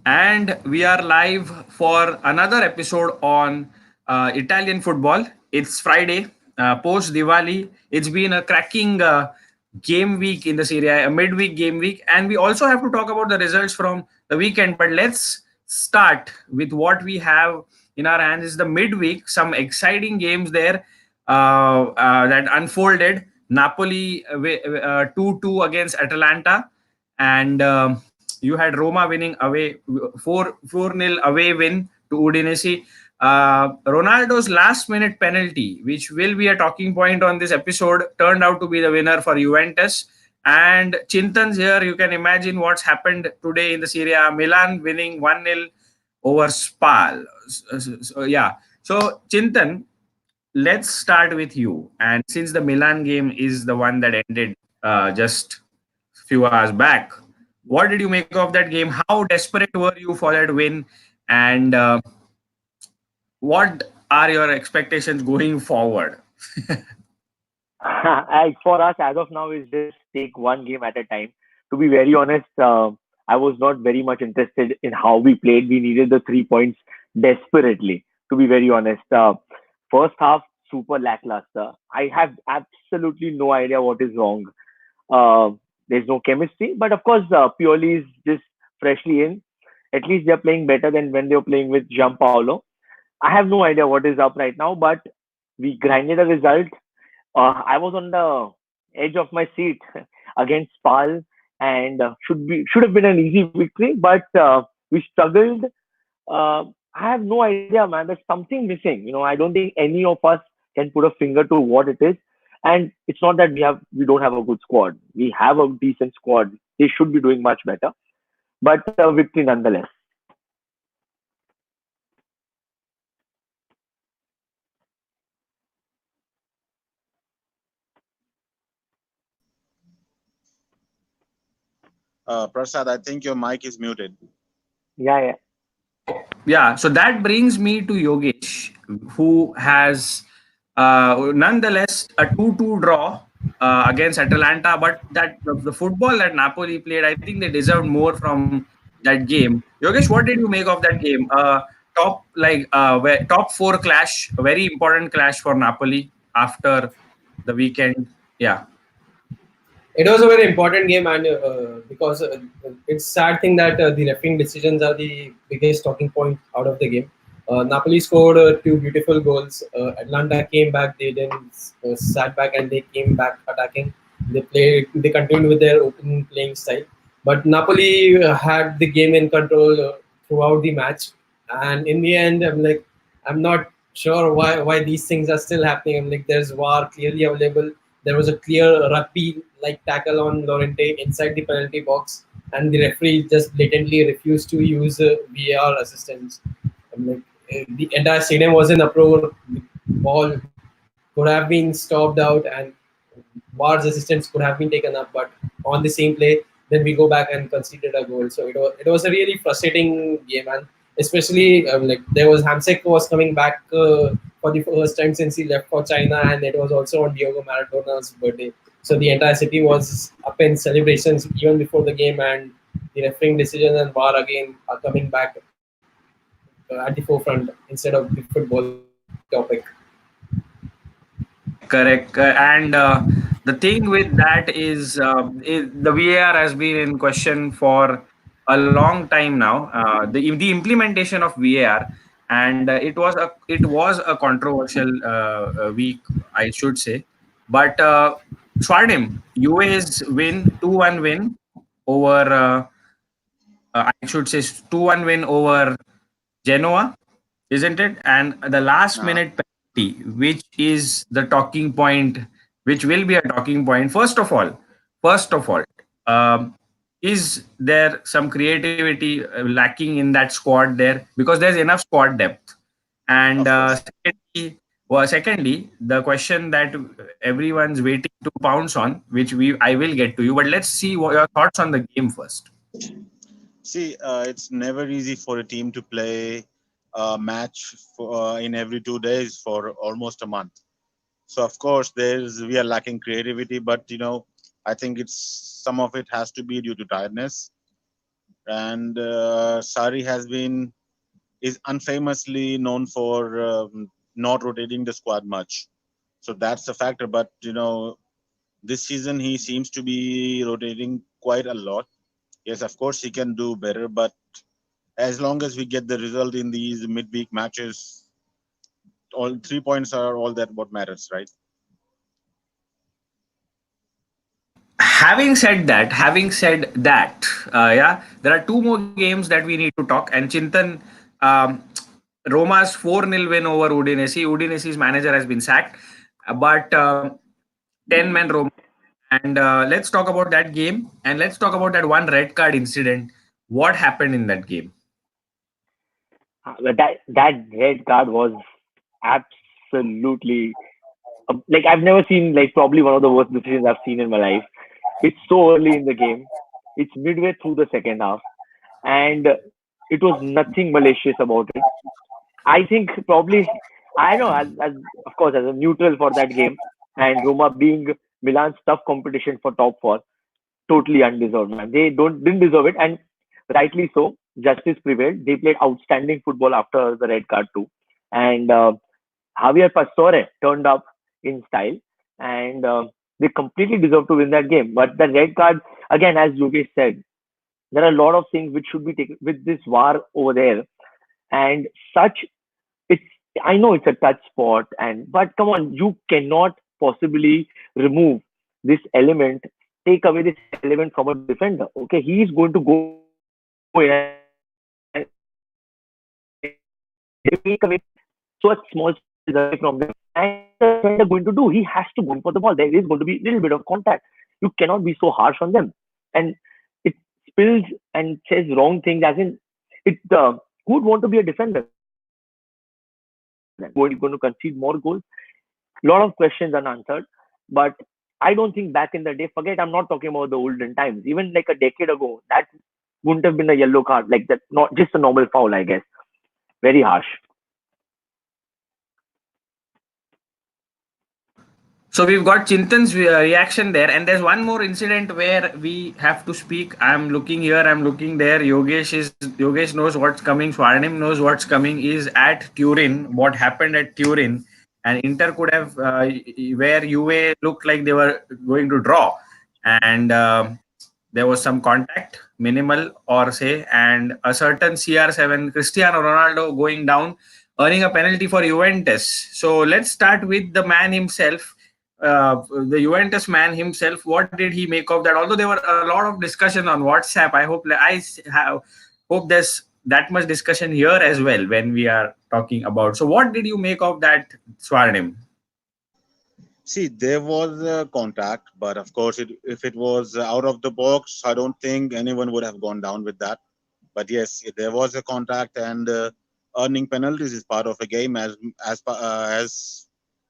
And we are live for another episode on Italian football. It's Friday, post Diwali. It's been a cracking game week in the Serie, a midweek game week, and we also have to talk about the results from the weekend. But let's start with what we have in our hands. Is the midweek, some exciting games there that unfolded. Napoli 2-2 against Atalanta, and you had Roma winning away 4-0 away win to Udinese. Ronaldo's last minute penalty, which will be a talking point on this episode, turned out to be the winner for Juventus. And Chintan's here. You can imagine what's happened today in the Serie A. Milan winning 1-0 over Spal. Yeah. So, Chintan, let's start with you. And since the Milan game is the one that ended just few hours back, what did you make of that game? How desperate were you for that win? And what are your expectations going forward? For us, as of now, is just take one game at a time. To be very honest, I was not very much interested in how we played. We needed the 3 points desperately. To be very honest, first half super lackluster. I have absolutely no idea what is wrong. Uh, there's no chemistry, but of course, Pioli is just freshly in. At least they're playing better than when they were playing with Gianpaolo. I have no idea what is up right now, but we grinded a result. I was on the edge of my seat against Spal, and should have been an easy victory, but we struggled. I have no idea, man. There's something missing. I don't think any of us can put a finger to what it is. And it's not that we don't have a good squad. We have a decent squad. They should be doing much better, but victory nonetheless. Prasad, I think your mic is muted. Yeah, yeah. Yeah, so that brings me to Yogesh, who has nonetheless a 2-2 draw against Atalanta. But that the football that Napoli played, I think they deserved more from that game. Yogesh, what did you make of that game? Top four clash, a very important clash for Napoli after the weekend. Yeah. It was a very important game, and because it's sad thing that the refereeing decisions are the biggest talking point out of the game. Napoli scored two beautiful goals. Atlanta came back. They then sat back and they came back attacking. They played. They continued with their open playing style. But Napoli had the game in control throughout the match. And in the end, I'm not sure why these things are still happening. I'm like, there's VAR clearly available. There was a clear rugby like tackle on Lorente inside the penalty box, and the referee just blatantly refused to use VAR assistance. I'm like, the entire stadium was in uproar. The ball could have been stopped out, and VAR's assistance could have been taken up, but on the same play, then we go back and conceded a goal. So it was a really frustrating game, and especially like there was Hamsik was coming back for the first time since he left for China, and it was also on Diego Maradona's birthday. So the entire city was up in celebrations even before the game, and the refereeing decision and VAR again are coming back at the forefront instead of the football topic. Correct. And the thing with that is the VAR has been in question for a long time now. The implementation of VAR, and it was a controversial week, I should say. But Swarnim, UA's win 2-1 win over I should say 2-1 win over Genoa, isn't it? And the last Uh, minute penalty, which is the talking point, which will be a talking point. First of all, um, is there some creativity lacking in that squad there? Because there's enough squad depth. And of course. secondly, the question that everyone's waiting to pounce on, which I will get to you, but let's see what your thoughts on the game first. See, it's never easy for a team to play a match in every 2 days for almost a month. So of course, we are lacking creativity, but I think it's some of it has to be due to tiredness. and Sari is unfamously known for not rotating the squad much. So that's a factor. But this season he seems to be rotating quite a lot. Yes, of course he can do better, but as long as we get the result in these midweek matches, all 3 points are all that what matters, right? Yeah, there are two more games that we need to talk. And Chintan, um, Roma's 4-0 win over Udinese. Udinese's manager has been sacked, but 10 men Roma. And let's talk about that game, and let's talk about that one red card incident. What happened in that game? But that red card was absolutely like I've never seen like probably one of the worst decisions I've seen in my life. It's so early in the game. It's midway through the second half, and it was nothing malicious about it. I think probably I know as of course as a neutral for that game, and Roma being Milan's tough competition for top four, totally undeserved, man. They don't didn't deserve it, and rightly so. Justice prevailed. They played outstanding football after the red card too, and Javier Pastore turned up in style, and they completely deserved to win that game. But the red card, again, as Yogesh said, there are a lot of things which should be taken with this VAR over there, and such. It's I know it's a touch spot, and but come on, you cannot possibly remove this element, take away this element from a defender. Okay, he is going to go in and take away such small spaces away from them. And the defender going to do? He has to go in for the ball. There is going to be a little bit of contact. You cannot be so harsh on them. And it spills and says wrong things. As in, it who would want to be a defender? Going to concede more goals. A lot of questions unanswered. But I don't think back in the day. Forget. I'm not talking about the olden times. Even like a decade ago, that wouldn't have been a yellow card like that. Not just a normal foul, I guess. Very harsh. So we've got Chintan's reaction there, and there's one more incident where we have to speak. I'm looking here, I'm looking there. Yogesh knows what's coming. Swarnim knows what's coming. Is at Turin. What happened at Turin, and Inter could have where UA looked like they were going to draw, and there was some contact, minimal or say, and a certain CR7 Cristiano Ronaldo going down, earning a penalty for Juventus. So let's start with the man himself, the Juventus man himself. What did he make of that? Although there were a lot of discussion on WhatsApp, hope there's that much discussion here as well when we are talking about. So what did you make of that, Swarnim? See, there was a contact, but of course, if it was out of the box, I don't think anyone would have gone down with that. But yes, there was a contact, and earning penalties is part of a game as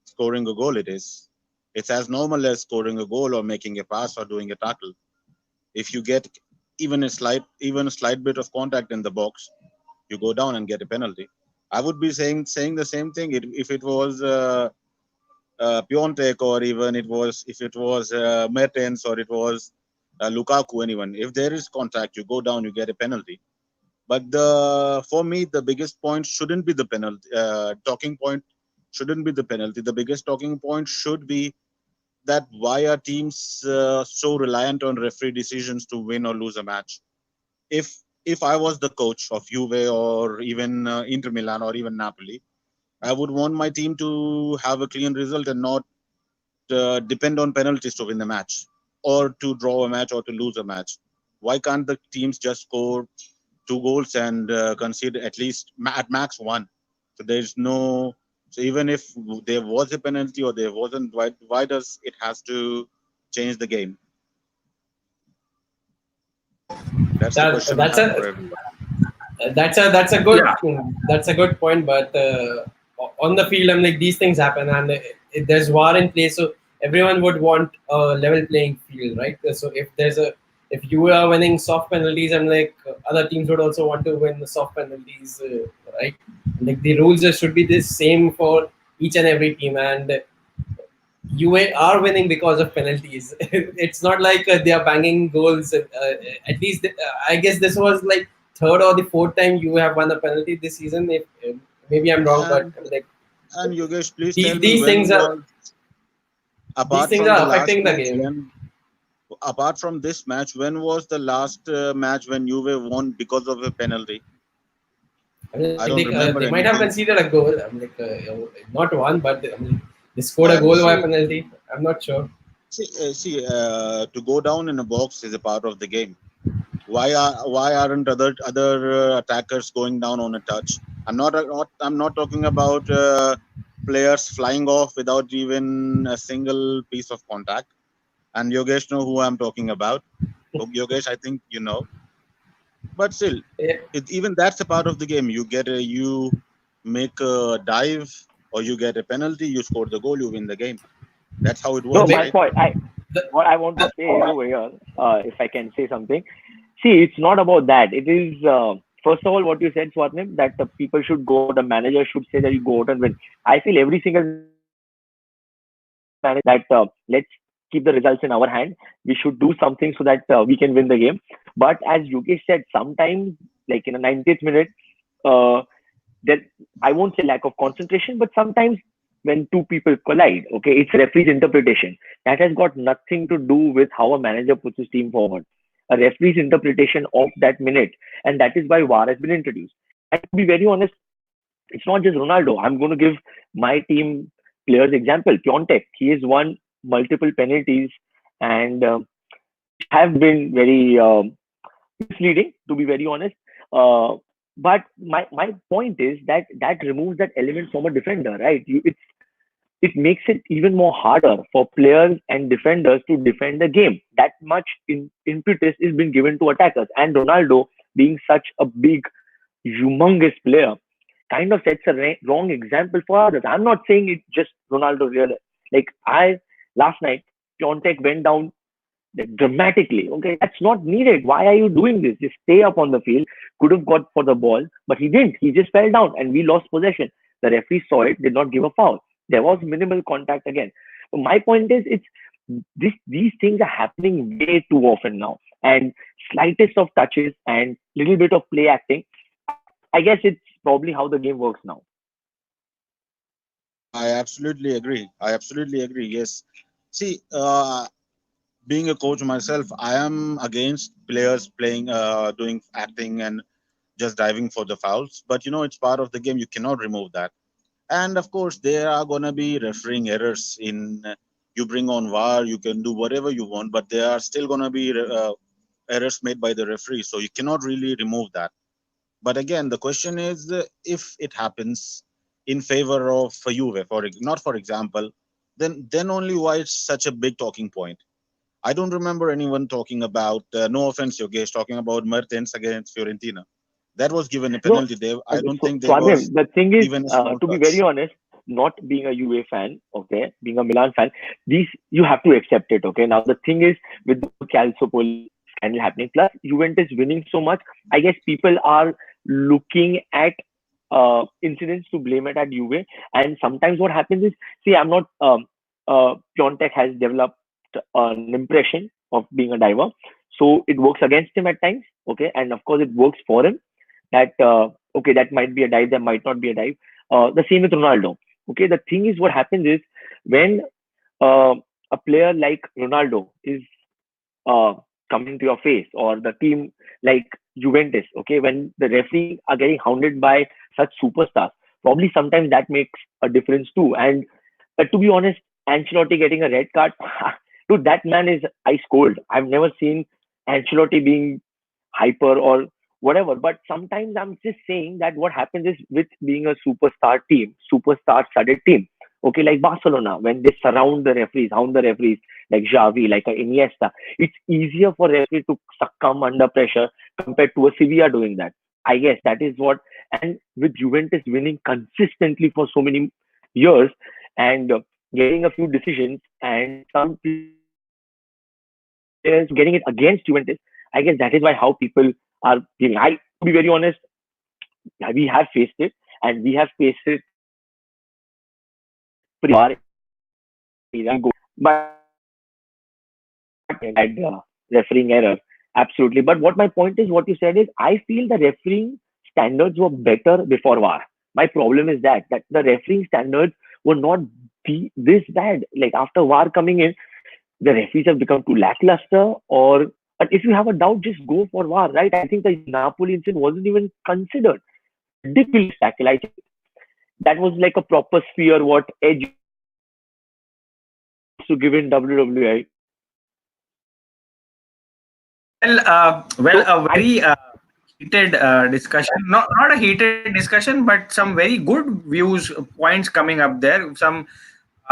scoring a goal. It's as normal as scoring a goal or making a pass or doing a tackle. If you get even a slight bit of contact in the box, you go down and get a penalty. I would be saying the same thing if it was Piontek, or even if it was Mertens, or it was Lukaku, anyone. If there is contact, you go down, you get a penalty. But for me, the biggest point shouldn't be the penalty. Talking point shouldn't be the penalty. The biggest talking point should be that why are teams so reliant on referee decisions to win or lose a match? If I was the coach of Juve or even Inter Milan or even Napoli, I would want my team to have a clean result and not depend on penalties to win the match, or to draw a match, or to lose a match. Why can't the teams just score 2 goals and concede at least at max one? So there's no. So even if there was a penalty or there wasn't, why does it has to change the game? That's the question I have for everyone. That's a good that's a good point. But on the field, I'm like these things happen, and if there's VAR in place, so everyone would want a level playing field, right? So if you are winning soft penalties, I'm like other teams would also want to win the soft penalties, right? Like the rules should be the same for each and every team, and UA are winning because of penalties. It's not like they are banging goals. At least, I guess this was like third or the fourth time you have won a penalty this season. If maybe I'm wrong, but And like Yogesh, please tell these me these when things are was, these apart things from the are last affecting the match, game. when apart from this match, when was the last match when Juve won because of a penalty? I mean, I don't remember they might have anything. conceded a goal. I'm like not one, but I mean, they scored a But goal via see, penalty. I'm not sure. to go down in a box is a part of the game. Why aren't other attackers going down on a touch? I'm not talking about players flying off without even a single piece of contact. And Yogesh know who I'm talking about. Yogesh, I think you know. But still, Yeah. even that's a part of the game. You make a dive or you get a penalty, you score the goal, you win the game. That's how it The No, works, my big right? point. the, What I want to the say is over here, if I can say something. See, it's not about that. It is first of all what you said, Swapnil, that the people should go out. The manager should say that you go out and win. I feel every single manager should say that let's keep the results in our hand. We should do something so that we can win the game. But as Yukesh said, sometimes like in a 90th minute, uh, there I won't say lack of concentration, but sometimes when two people collide, okay, it's referee's interpretation. That has got nothing to do with how a manager puts his team forward. A referee's interpretation of that minute, and that is why VAR has been introduced. And to be very honest, it's not just Ronaldo. I'm going to give my team players example. Piontek, he has won multiple penalties, and which have been very misleading, to be very honest. Uh, but my point is that that removes that element from a defender, right? It makes it even more harder for players and defenders to defend the game. That much impetus is being given to attackers, and Ronaldo, being such a big, humongous player, kind of sets a wrong example for others. I'm not saying it's just Ronaldo. Really, like I last night, Piontek went down dramatically. Okay, that's not needed. Why are you doing this? Just stay up on the field. Could have got for the ball, but he didn't. He just fell down and we lost possession. The referee saw it, did not give a foul. There was minimal contact again. So my point is, it's these things are happening way too often now. And slightest of touches and little bit of play acting. I guess it's probably how the game works now. I absolutely agree. I absolutely agree. Yes. See, being a coach myself, I am against players playing, doing acting and just diving for the fouls. But it's part of the game. You cannot remove that. And of course, there are gonna be refereeing errors. You bring on VAR, you can do whatever you want, but there are still gonna be errors made by the referee. So you cannot really remove that. But again, the question is, if it happens in favor of Juve, not for example, then only why it's such a big talking point. I don't remember anyone talking about, no offense, Yogesh, talking about Mertens against Fiorentina. That was given a No, penalty. I don't think so there was the thing is, even a small to be very touch. honest, not being a UA fan, okay, being a Milan fan, these you have to accept it, okay. Now the thing is, with the Calciopoli scandal happening, plus Juventus winning so much, I guess people are looking at incidents to blame it at UA, and sometimes what happens is, see, I'm not Piontek has developed an impression of being a diver, so it works against him at times, okay, and of course it works for him that okay, that might be a dive, that might not be a dive. The same with Ronaldo. Okay, the thing is, what happens is when uh, a player like Ronaldo is uh, coming to your face, or the team like Juventus, okay, when the referee are getting hounded by such superstars, probably sometimes that makes a difference too. And to be honest, Ancelotti getting a red card, dude, that man is ice cold. I've never seen Ancelotti being hyper or whatever. But sometimes I'm just saying that what happens is with being a superstar team, superstar studded team, okay, like Barcelona, when they surround the referees, hound the referees, like Xavi, like a Iniesta, it's easier for referee to succumb under pressure compared to a Sevilla doing that. I guess that is what, and with Juventus winning consistently for so many years and getting a few decisions and some players getting it against Juventus, I guess that is why how people are giving. I, to be very honest, yeah, we have faced it, and we have faced it pretty well. VAR intervention, okay, but had refereeing error. Absolutely. But what my point is, what you said is, I feel the refereeing standards were better before VAR. My problem is that the refereeing standards were not this bad. Like after VAR coming in, the referees have become too lackluster. Or but if you have a doubt, just go for VAR, right? I think the Napoli incident wasn't even considered. Ridiculous tackle. I think that was like a proper sphere what Edge used to give in WWE. Well, So a I very heated discussion. Not a heated discussion, but some very good views, points coming up there. Some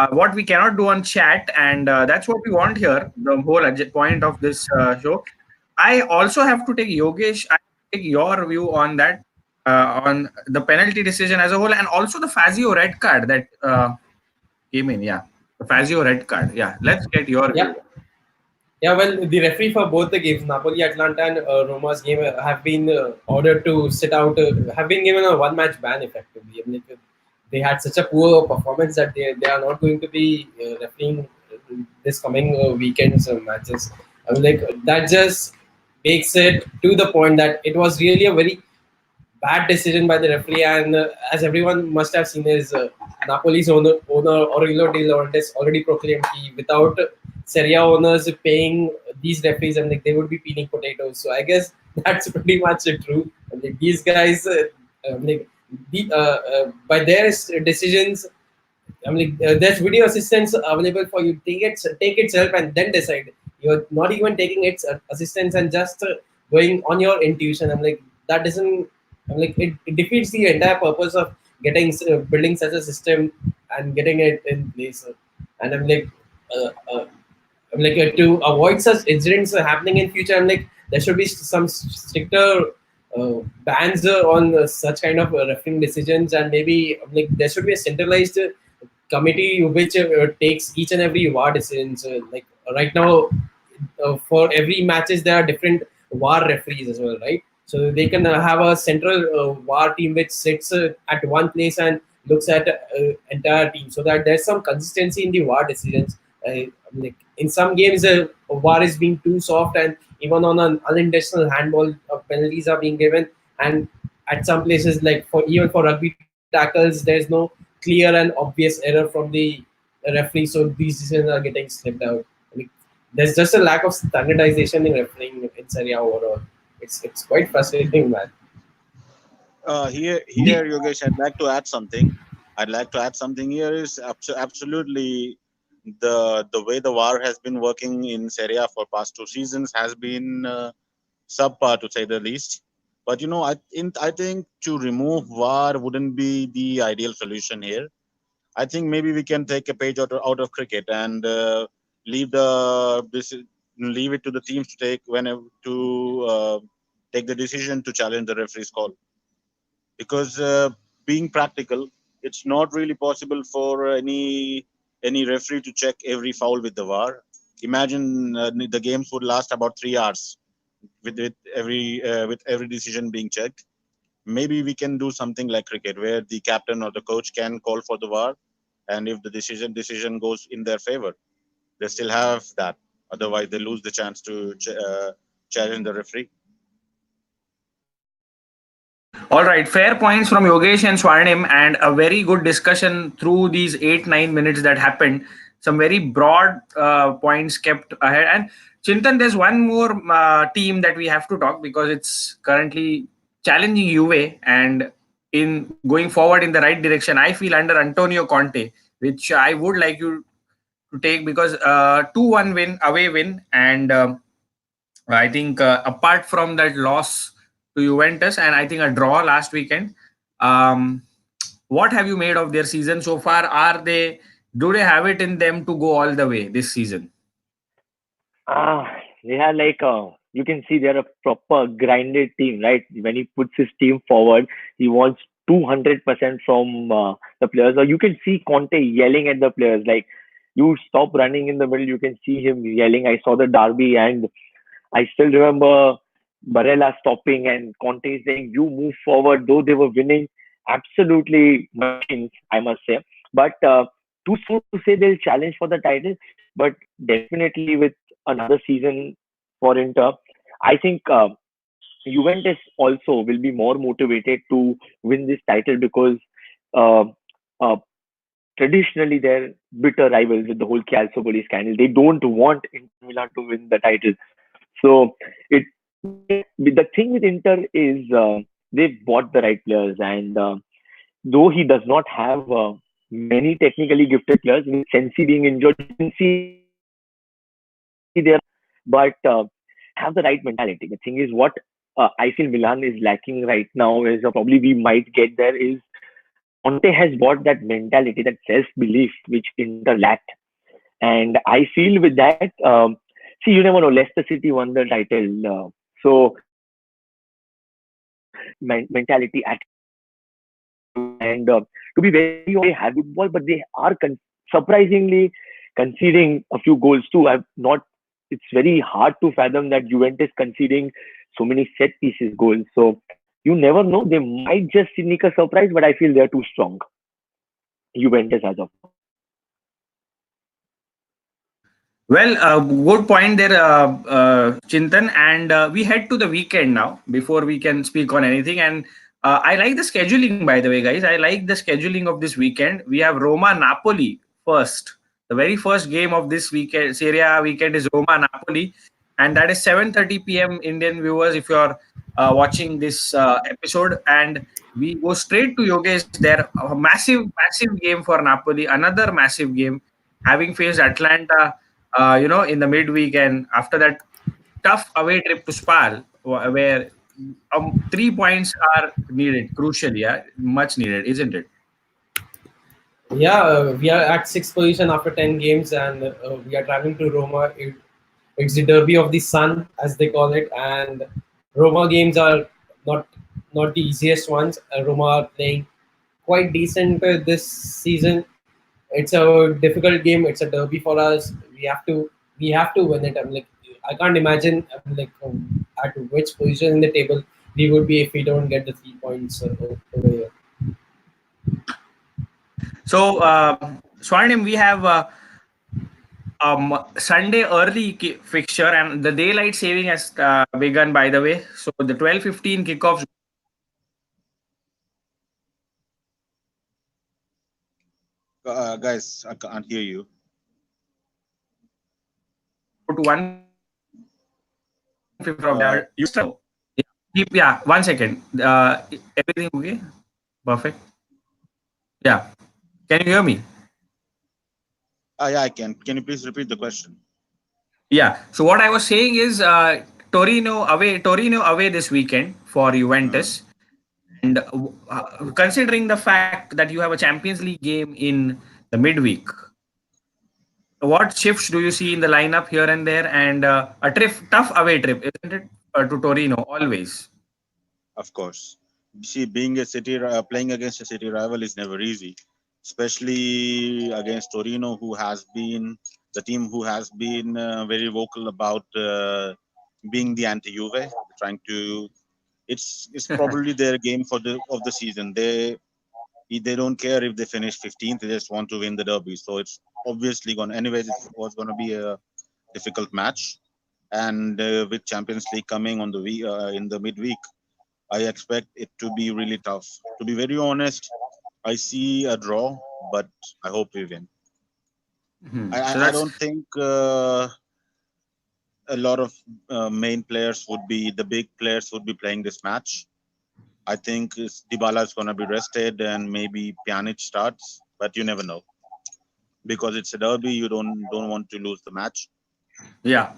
what we cannot do on chat, and that's what we want here. The whole point of this show. I also have to take Yogesh. I take your view on that, on the penalty decision as a whole, and also the Fazio red card that came in. Yeah, the Fazio red card. Yeah, let's get your Yeah. view. Yeah, well, the referee for both the games, Napoli, Atalanta, and Roma's game, have been ordered to sit out, have been given a one-match ban effectively. I mean, they had such a poor performance that they are not going to be refereeing this coming weekend's matches. I mean, like that just makes it to the point that it was really a very bad decision by the referee. And as everyone must have seen, is Napoli's owner Aurelio De Laurentiis already proclaimed he, without Serie owners paying these referees, and like they would be peeling potatoes. So I guess that's pretty much true. And, like, these guys, like by their decisions, I mean, there's video assistance available for you. Take itself and then decide. You're not even taking its assistance and just going on your intuition. I'm like that doesn't. I'm like it defeats the entire purpose of getting building such a system and getting it in place. And I'm like to avoid such incidents happening in future. I'm like there should be some stricter bans on such kind of refereeing decisions, and maybe like there should be a centralized committee which takes each and every VAR decision. So, like right now, for every matches there are different VAR referees as well, right? So they can have a central VAR team which sits at one place and looks at entire team, so that there's some consistency in the VAR decisions. Like in some games, VAR is being too soft, and even on an unintentional handball, penalties are being given. And at some places, like for even for rugby tackles, there's no clear and obvious error from the referee, so these decisions are getting slipped out. Like, there's just a lack of standardization in refereeing in Serie A overall. It's quite frustrating, man. Here, Yogesh, I'd like to add something. I'd like to add something here is absolutely the way the VAR has been working in Serie A for past 2 seasons has been subpar to say the least. But I think to remove VAR wouldn't be the ideal solution here. I think maybe we can take a page out of cricket and leave it to the teams to take the decision to challenge the referee's call. Because being practical, it's not really possible for any referee to check every foul with the VAR. Imagine the games would last about 3 hours with every decision being checked. Maybe we can do something like cricket, where the captain or the coach can call for the VAR, and if the decision goes in their favor, they still have that. Otherwise, they lose the chance to challenge the referee. All right, fair points from Yogesh and Swarnim, and a very good discussion through these 8-9 minutes that happened. Some very broad points kept ahead. And Chintan, there's one more team that we have to talk, because it's currently challenging Juve and in going forward in the right direction. I feel under Antonio Conte, which I would like you to take, because 2-1 win, away win, and I think apart from that loss to Juventus, and I think a draw last weekend, um, what have you made of their season so far? Do they have it in them to go all the way this season? They are like you can see they're a proper grinded team, right? When he puts his team forward, he wants 200% from the players. Or you can see Conte yelling at the players, like, "You stop running in the middle." You can see him yelling. I saw the derby, and I still remember Barella stopping and Conte saying, "You move forward." Though they were winning, absolutely machines, I must say. But too soon to say they'll challenge for the title, but definitely with another season for Inter, I think Juventus also will be more motivated to win this title because uh, uh, traditionally they're bitter rivals with the whole Calciopoli scandal. They don't want Inter Milan to win the title. So the thing with Inter is they've bought the right players, and though he does not have many technically gifted players, with Sensi being injured, you can see there are but have the right mentality. The thing is, what I feel Milan is lacking right now is probably we might get there is Conte has bought that mentality, that self belief which Inter lacked, and I feel with that, see, you never know. Leicester City won the title, so mentality, attitude, and to be very honest, they have football, but they are surprisingly conceding a few goals too. I've not. It's very hard to fathom that Juventus conceding so many set pieces goals. So you never know. They might just sneak a surprise, but I feel they're too strong. Juventus as of now. Well, good point there, Chintan. And we head to the weekend now before we can speak on anything. And I like the scheduling, by the way, guys. I like the scheduling of this weekend. We have Roma Napoli first. The very first game of this weekend, Serie A weekend, is Roma Napoli, and that is 7:30 p.m. Indian viewers. If you're watching this episode, and we go straight to Yogesh there, a massive, massive game for Napoli. Another massive game, having faced Atlanta in the midweek, and after that tough away trip to Spal, where 3 points are needed, crucial, yeah, much needed, isn't it? Yeah, we are at sixth position after 10 games, and we are traveling to Roma. It's the derby of the sun, as they call it, and Roma games are not not the easiest ones. Roma are playing quite decent this season. It's a difficult game. It's a derby for us. We have to win it. I'm like, I can't imagine at which position in the table we would be if we don't get the 3 points over here. So, Swarnim, we have Sunday early fixture, and the daylight saving has begun, by the way. So the 12:15 kickoffs Guys, I can't hear you. go to 1:15 from there. Uh, Yeah, 1 second. Everything okay? Perfect. Yeah. Can you hear me? yeah, I can. Can you please repeat the question? Yeah. So what I was saying is Torino away this weekend for Uh-huh. Juventus, and considering the fact that you have a Champions League game in the midweek, what shifts do you see in the lineup here and there, and a tough away trip, isn't it, to Torino always? Of course. See, being a playing against a city rival is never easy, especially against Torino, who has been the team who has been very vocal about being the anti-Juve, trying to. It's probably their game for the of the season. They don't care if they finish 15th. They just want to win the derby. So it's obviously going. Anyways, it was going to be a difficult match, and with Champions League coming on the in the midweek, I expect it to be really tough. To be very honest, I see a draw, but I hope we win. I, So I I that's don't think a lot of main players would be the big players would be playing this match. I think Dybala is going to be rested and maybe Pjanic starts, but you never know because it's a derby. You don't want to lose the match. yeah.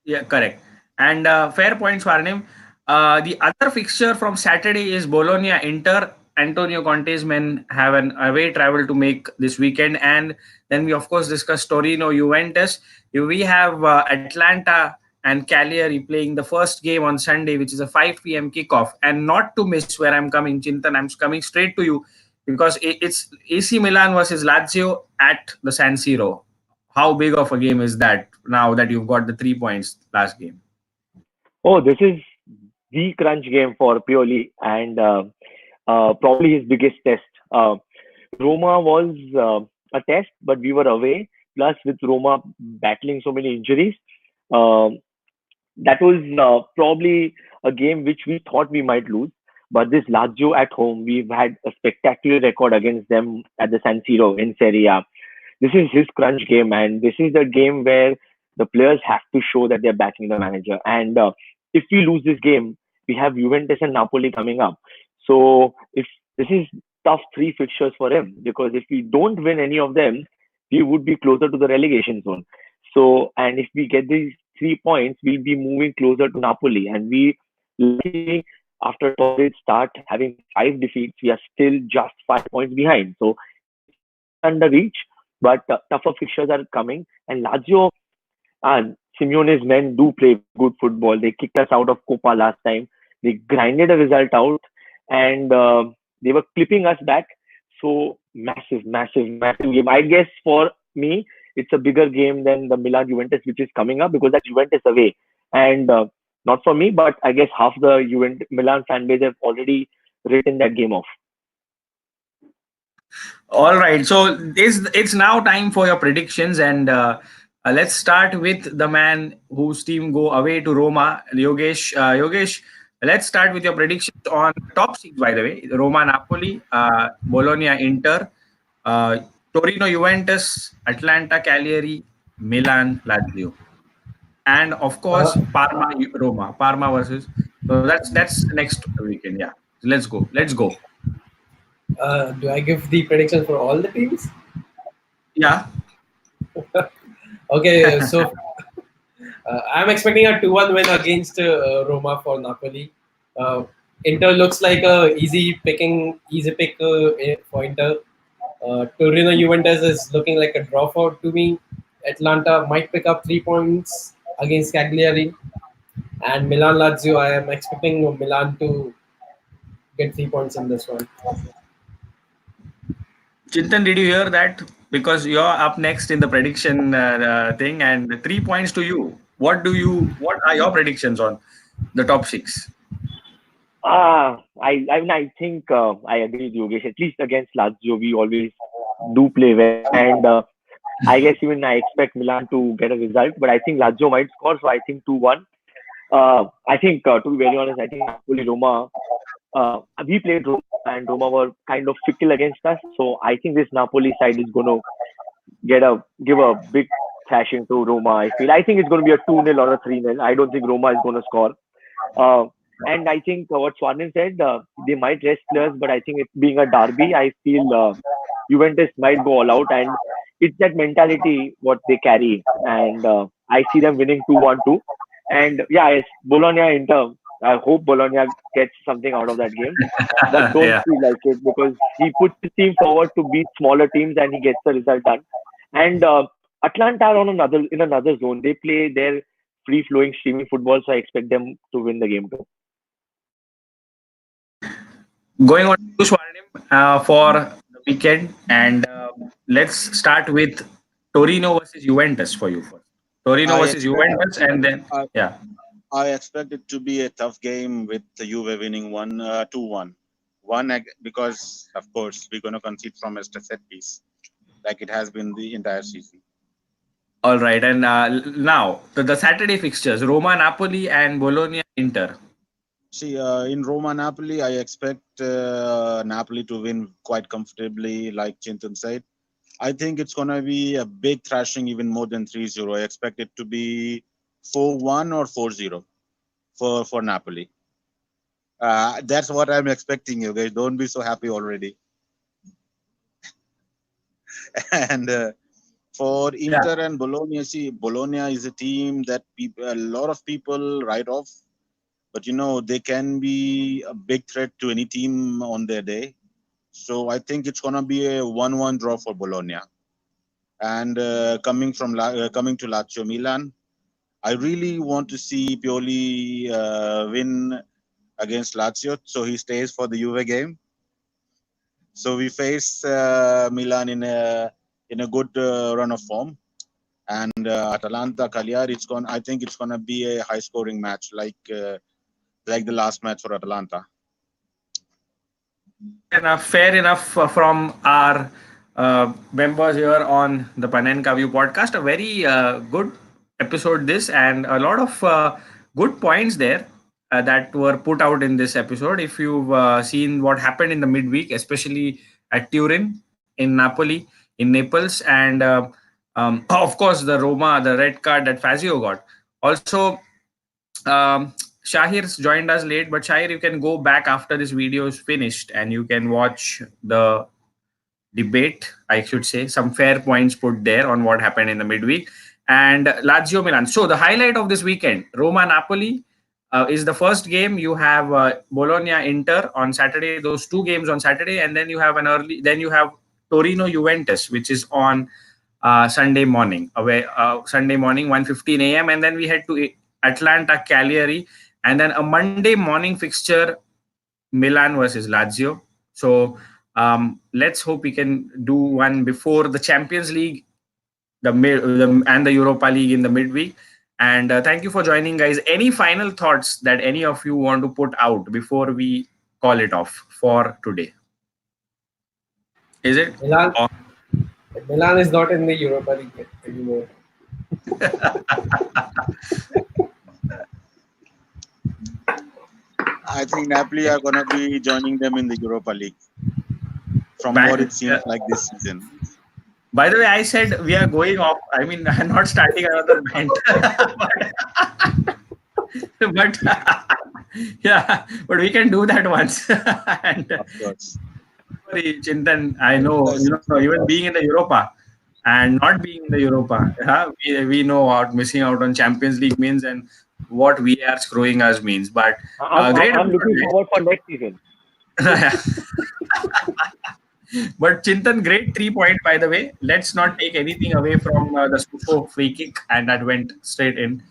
Yeah, correct. And fair points, Swarnim. The other fixture from Saturday is Bologna Inter. Antonio Conte's men have an away travel to make this weekend. And then we, of course, discuss Torino Juventus. We have Atlanta and Cagliari playing the first game on Sunday, which is a 5 p.m. kickoff. And not to miss where I'm coming, Chintan, I'm coming straight to you because it's AC Milan versus Lazio at the San Siro. How big of a game is that now that you've got the 3 points last game? Oh, this is the crunch game for Pioli, and probably his biggest test. Roma was a test, but we were away. Plus, with Roma battling so many injuries, um, that was probably a game which we thought we might lose. But this Lazio at home, we've had a spectacular record against them at the San Siro in Serie A. This is his crunch game, and this is the game where the players have to show that they're backing the manager. And if we lose this game, we have Juventus and Napoli coming up. So if this is tough three fixtures for him, because if we don't win any of them, we would be closer to the relegation zone. So, and if we get these 3 points, we'll be moving closer to Napoli. And we, luckily, after a torrid start, having 5 defeats, we are still just 5 points behind. So it's under reach, but tougher fixtures are coming. And Lazio and Simeone's men do play good football. They kicked us out of Copa last time. They grinded a result out, and they were clipping us back. So massive, massive, massive game. I guess for me, it's a bigger game than the Milan Juventus, which is coming up because that's Juventus away. And not for me, but I guess half the Juventus Milan fan base have already written that game off. All right. So it's now time for your predictions, and let's start with the man whose team go away to Roma, Yogesh. Yogesh, let's start with your predictions on top six. By the way, Roma, Napoli, Bologna, Inter, uh, Torino, Juventus, Atlanta, Cagliari, Milan, Lazio, and of course Uh, Parma, Roma. Parma versus. So that's next weekend. Yeah. Let's go. Let's go. do I give the prediction for all the teams? Yeah. Okay, so I'm expecting a 2-1 win against Roma for Napoli. Uh, Inter looks like a easy pick for Inter. Torino Juventus is looking like a draw for to me. Atlanta might pick up 3 points against Cagliari, and Milan Lazio. I am expecting Milan to get 3 points in this one. Chintan, did you hear that? Because you're up next in the prediction thing, and 3 points to you. What are your predictions on the top six? I think I agree with Yogesh. At least against Lazio, we always do play well, and I guess even I expect Milan to get a result, but I think Lazio might score, so I think 2-1. I think, to be very honest, I think Napoli Roma, we played Roma and Roma were kind of fickle against us. So I think this Napoli side is going to give a big thrashing to Roma. I think it's going to be a 2-0 or a 3-0. I don't think Roma is going to score. Uh, and I think what Swarnim said, they might rest players, but I think it being a derby, I feel Juventus might go all out, and it's that mentality what they carry, and I see them winning 2-1 too. And yeah, it's Bologna Inter. I hope Bologna gets something out of that game, but don't Yeah. feel like it because he puts his team forward to beat smaller teams and he gets the result done. And Atlanta are on another zone. They play their free flowing streaming football, so I expect them to win the game too. Going on to Swarnim for the weekend, and let's start with Torino versus Juventus for you first. Torino I versus expect Juventus, and then I, yeah. I expect it to be a tough game with the Juve winning 2-1. Because of course we're gonna concede from a set piece like it has been the entire season. All right, and now the Saturday fixtures: Roma, Napoli, and Bologna, Inter. See, in Roma Napoli, I expect Napoli to win quite comfortably, like Chintan said. I think it's gonna be a big thrashing, even more than 3-0. I expect it to be 4-1 or 4-0 for Napoli. That's what I'm expecting, you guys. Don't be so happy already. And for Yeah. Inter and Bologna, see, Bologna is a team that a lot of people write off, but they can be a big threat to any team on their day. So I think it's gonna be a 1-1 draw for Bologna. And coming to Lazio Milan, I really want to see Pioli win against Lazio, so he stays for the Juve game. So we face Milan in a good run of form, and Atalanta Cagliari. I think it's gonna be a high scoring match, like the last match for Atalanta. Fair enough from our members here on the Panenka View podcast. A very good episode, this, and a lot of good points there that were put out in this episode. If you've seen what happened in the midweek, especially at Turin, in Napoli, in Naples, and of course, the Roma, the red card that Fazio got. Also, Shahir's joined us late, but Shahir, you can go back after this video is finished and you can watch the debate, I should say, some fair points put there on what happened in the midweek. And Lazio Milan. So the highlight of this weekend, Roma Napoli is the first game. You have Bologna Inter on Saturday. Those two games on Saturday, and then you have then you have Torino Juventus, which is on Sunday morning. Sunday morning, 1:15 a.m. And then we head to Atalanta Cagliari, and then a Monday morning fixture, Milan versus Lazio. So let's hope we can do one before the Champions League, and the Europa League in the midweek. And thank you for joining, guys. Any final thoughts that any of you want to put out before we call it off for today? Is it? Milan is not in the Europa League anymore. I think Napoli are going to be joining them in the Europa League from what it seems like this season. By the way, I said we are going off. I mean, I'm not starting another band. but yeah, but we can do that once. And, of course. Sorry, Chintan, I know, even being in the Europa and not being in the Europa, we know what missing out on Champions League means and what we are screwing us means. But I'm looking forward for next season. But Chintan, great 3 point, by the way. Let's not take anything away from the Suso free kick, and that went straight in.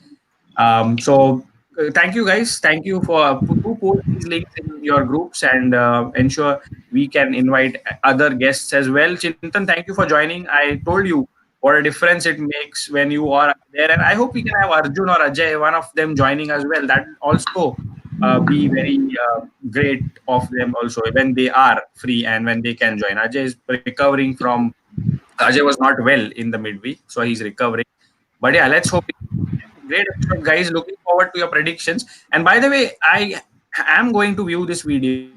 So thank you, guys. Thank you for post these links in your groups and ensure we can invite other guests as well. Chintan, thank you for joining. I told you what a difference it makes when you are there, and I hope we can have Arjun or Ajay, one of them, joining as well. That also be very great of them also when they are free and when they can join. Ajay is recovering from. Ajay was not well in the midweek, so he's recovering. But yeah, let's hope. Great episode, guys. Looking forward to your predictions. And by the way, I am going to view this video.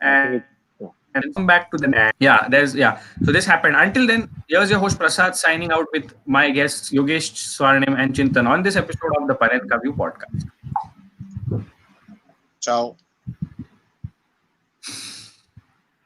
And come back to the so this happened. Until then, here's your host Prasad signing out with my guests Yogesh, Swarnim, and Chintan on this episode of the Panenka View podcast. Ciao.